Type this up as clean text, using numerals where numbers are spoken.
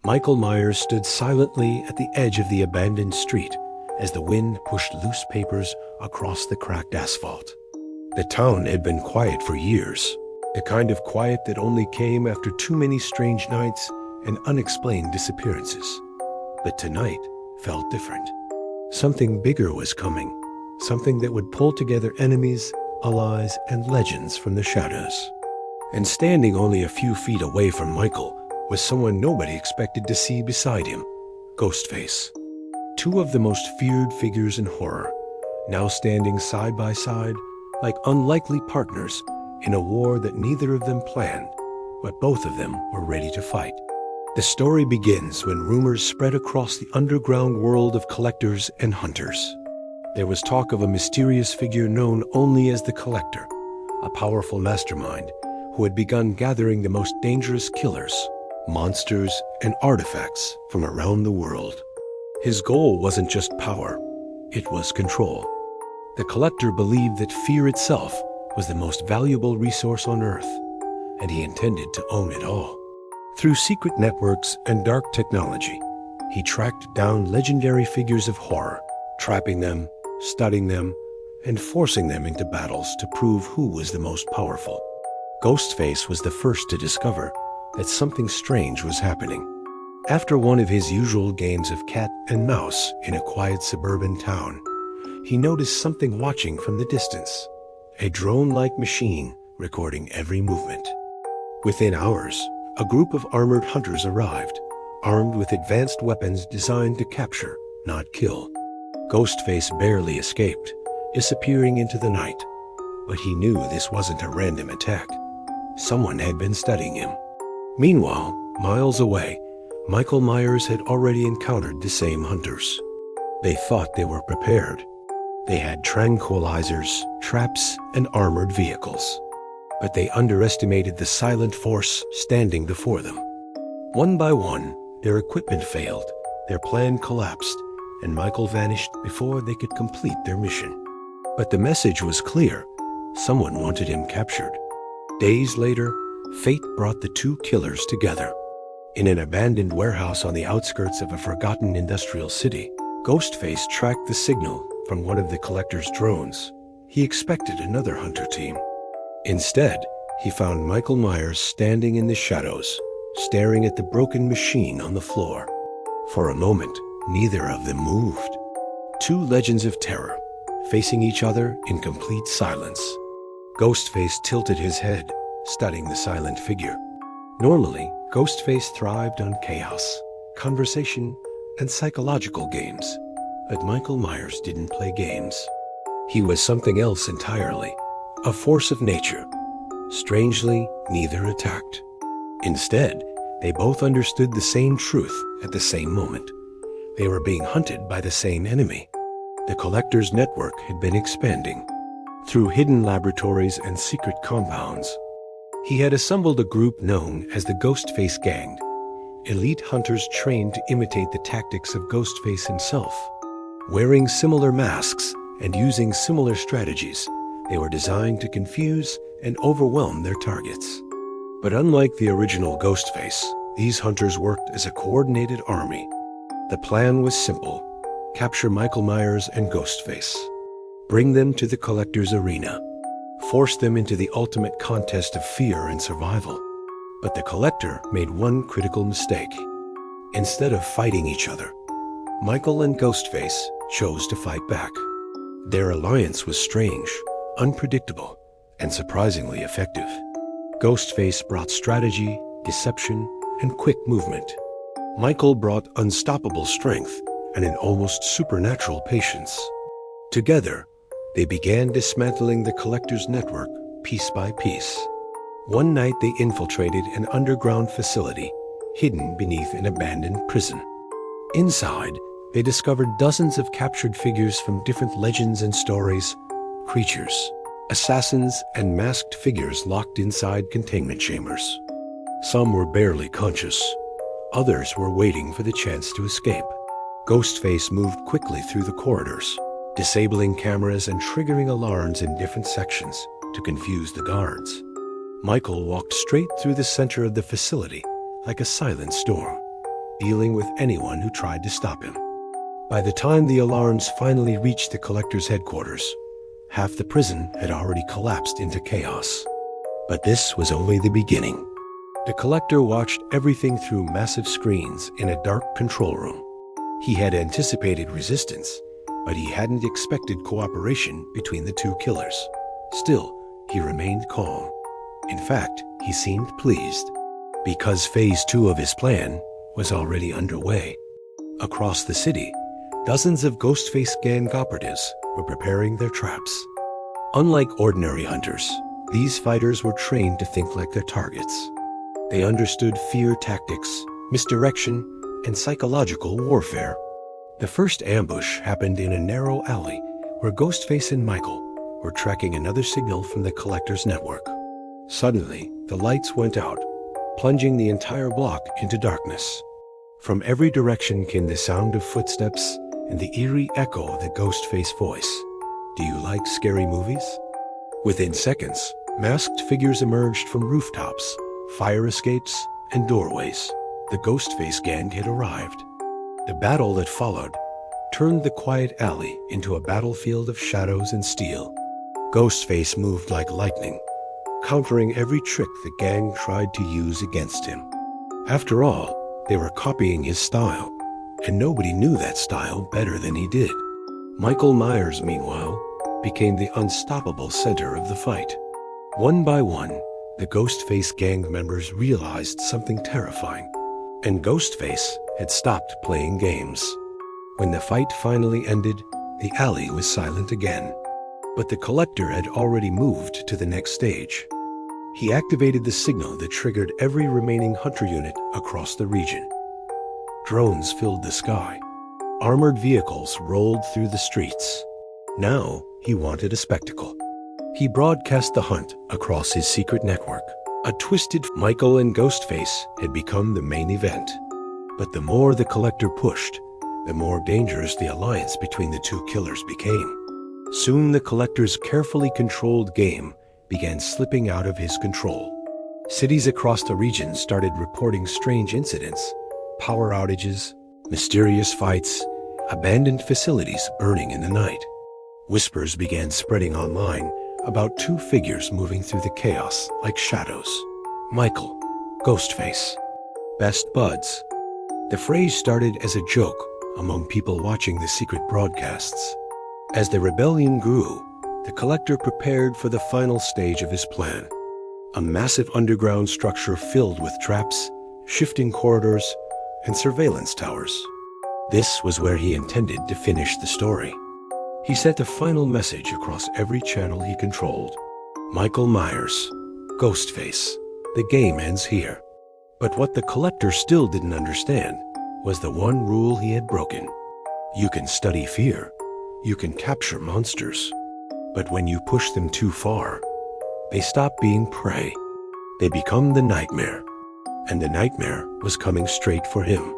Michael Myers stood silently at the edge of the abandoned street as the wind pushed loose papers across the cracked asphalt. The town had been quiet for years, the kind of quiet that only came after too many strange nights and unexplained disappearances. But tonight felt different. Something bigger was coming, something that would pull together enemies, allies, and legends from the shadows. And standing only a few feet away from Michael was someone nobody expected to see beside him, Ghostface. Two of the most feared figures in horror, now standing side by side like unlikely partners in a war that neither of them planned, but both of them were ready to fight. The story begins when rumors spread across the underground world of collectors and hunters. There was talk of a mysterious figure known only as the Collector, a powerful mastermind who had begun gathering the most dangerous killers, monsters, and artifacts from around the world. His goal wasn't just power, it was control. The Collector believed that fear itself was the most valuable resource on Earth, and he intended to own it all. Through secret networks and dark technology, he tracked down legendary figures of horror, trapping them, studying them, and forcing them into battles to prove who was the most powerful. Ghostface was the first to discover that something strange was happening. After one of his usual games of cat and mouse in a quiet suburban town, he noticed something watching from the distance, a drone-like machine recording every movement. Within hours, a group of armored hunters arrived, armed with advanced weapons designed to capture, not kill. Ghostface barely escaped, disappearing into the night. But he knew this wasn't a random attack. Someone had been studying him. Meanwhile, miles away, Michael Myers had already encountered the same hunters. They thought they were prepared. They had tranquilizers, traps, and armored vehicles. But they underestimated the silent force standing before them. One by one, their equipment failed, their plan collapsed, and Michael vanished before they could complete their mission. But the message was clear. Someone wanted him captured. Days later, fate brought the two killers together. In an abandoned warehouse on the outskirts of a forgotten industrial city, Ghostface tracked the signal from one of the Collector's drones. He expected another hunter team. Instead, he found Michael Myers standing in the shadows, staring at the broken machine on the floor. For a moment, neither of them moved. Two legends of terror, facing each other in complete silence. Ghostface tilted his head, studying the silent figure. Normally, Ghostface thrived on chaos, conversation, and psychological games. But Michael Myers didn't play games. He was something else entirely. A force of nature. Strangely, neither attacked. Instead, they both understood the same truth at the same moment. They were being hunted by the same enemy. The Collector's network had been expanding. Through hidden laboratories and secret compounds, he had assembled a group known as the Ghostface Gang, elite hunters trained to imitate the tactics of Ghostface himself. Wearing similar masks and using similar strategies, they were designed to confuse and overwhelm their targets. But unlike the original Ghostface, these hunters worked as a coordinated army. The plan was simple: capture Michael Myers and Ghostface. Bring them to the Collector's arena. Force them into the ultimate contest of fear and survival. But the Collector made one critical mistake. Instead of fighting each other, Michael and Ghostface chose to fight back. Their alliance was strange, unpredictable, and surprisingly effective. Ghostface brought strategy, deception, and quick movement. Michael brought unstoppable strength and an almost supernatural patience. Together, they began dismantling the Collector's network piece by piece. One night they infiltrated an underground facility hidden beneath an abandoned prison. Inside, they discovered dozens of captured figures from different legends and stories, creatures, assassins, and masked figures locked inside containment chambers. Some were barely conscious. Others were waiting for the chance to escape. Ghostface moved quickly through the corridors, disabling cameras and triggering alarms in different sections to confuse the guards. Michael walked straight through the center of the facility like a silent storm. dealing with anyone who tried to stop him. By the time the alarms finally reached the collector's headquarters, half the prison had already collapsed into chaos. But this was only the beginning. The collector watched everything through massive screens in a dark control room. He had anticipated resistance, but he hadn't expected cooperation between the two killers. Still, he remained calm. In fact, he seemed pleased, because Phase 2 of his plan was already underway. Across the city, dozens of Ghostface gang operatives were preparing their traps. Unlike ordinary hunters, these fighters were trained to think like their targets. They understood fear tactics, misdirection, and psychological warfare. The first ambush happened in a narrow alley where Ghostface and Michael were tracking another signal from the collector's network. Suddenly, the lights went out, plunging the entire block into darkness. From every direction came the sound of footsteps and the eerie echo of the Ghostface voice. "Do you like scary movies?" Within seconds, masked figures emerged from rooftops, fire escapes, and doorways. The Ghostface gang had arrived. The battle that followed turned the quiet alley into a battlefield of shadows and steel. Ghostface moved like lightning, countering every trick the gang tried to use against him. After all, they were copying his style, and nobody knew that style better than he did. Michael Myers, meanwhile, became the unstoppable center of the fight. One by one, the Ghostface gang members realized something terrifying, and Ghostface had stopped playing games. When the fight finally ended, the alley was silent again. But the collector had already moved to the next stage. He activated the signal that triggered every remaining hunter unit across the region. Drones filled the sky. Armored vehicles rolled through the streets. Now he wanted a spectacle. He broadcast the hunt across his secret network. A twisted Michael and Ghostface had become the main event. But the more the collector pushed, the more dangerous the alliance between the two killers became. Soon the collector's carefully controlled game began slipping out of his control. Cities across the region started reporting strange incidents, power outages, mysterious fights, abandoned facilities burning in the night. Whispers began spreading online about two figures moving through the chaos like shadows. Michael, Ghostface, best buds. The phrase started as a joke among people watching the secret broadcasts. As the rebellion grew, the collector prepared for the final stage of his plan. A massive underground structure filled with traps, shifting corridors, and surveillance towers. This was where he intended to finish the story. He sent a final message across every channel he controlled. Michael Myers, Ghostface, the game ends here. But what the collector still didn't understand was the one rule he had broken. You can study fear, you can capture monsters, but when you push them too far, they stop being prey. They become the nightmare, and the nightmare was coming straight for him.